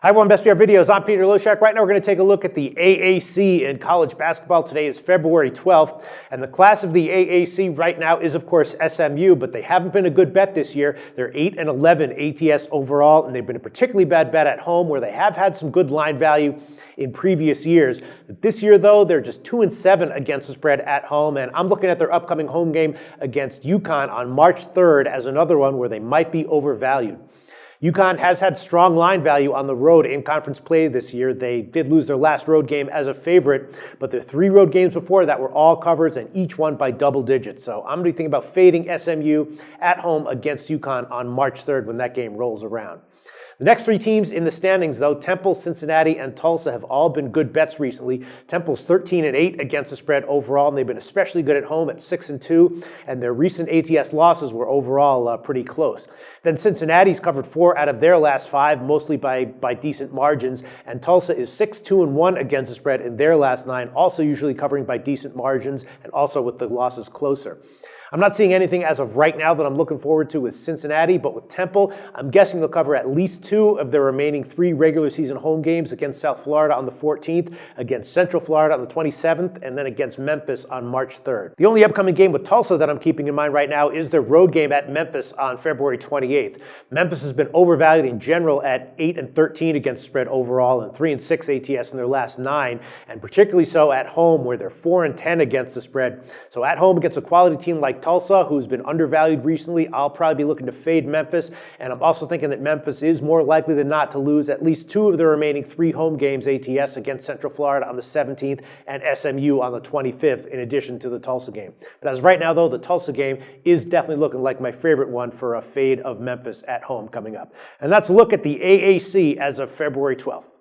Hi everyone, Best PR Videos. I'm Peter Loshak. Right now we're going to take a look at the AAC in college basketball. Today is February 12th, and the class of the AAC right now is, of course, SMU, but they haven't been a good bet this year. They're 8-11 ATS overall, and they've been a particularly bad bet at home where they have had some good line value in previous years. But this year, though, they're just 2-7 against the spread at home, and I'm looking at their upcoming home game against UConn on March 3rd as another one where they might be overvalued. UConn has had strong line value on the road in conference play this year. They did lose their last road game as a favorite, but their 3 road games before that were all covers and each one by double digits. So I'm going to be thinking about fading SMU at home against UConn on March 3rd when that game rolls around. The next 3 teams in the standings, though, Temple, Cincinnati, and Tulsa, have all been good bets recently. Temple's 13-8 against the spread overall, and they've been especially good at home at 6-2, and their recent ATS losses were overall pretty close. Then Cincinnati's covered 4 out of their last 5, mostly by decent margins, and Tulsa is 6-2-1 against the spread in their last 9, also usually covering by decent margins, and also with the losses closer. I'm not seeing anything as of right now that I'm looking forward to with Cincinnati, but with Temple, I'm guessing they'll cover at least 2 of their remaining 3 regular season home games against South Florida on the 14th, against Central Florida on the 27th, and then against Memphis on March 3rd. The only upcoming game with Tulsa that I'm keeping in mind right now is their road game at Memphis on February 28th. Memphis has been overvalued in general at 8-13 against spread overall and 3-6 ATS in their last 9, and particularly so at home where they're 4-10 against the spread. So at home against a quality team like Tulsa, who's been undervalued recently, I'll probably be looking to fade Memphis, and I'm also thinking that Memphis is more likely than not to lose at least 2 of their remaining 3 home games ATS against Central Florida on the 17th and SMU on the 25th, in addition to the Tulsa game. But as of right now, though, the Tulsa game is definitely looking like my favorite one for a fade of Memphis at home coming up. And that's a look at the AAC as of February 12th.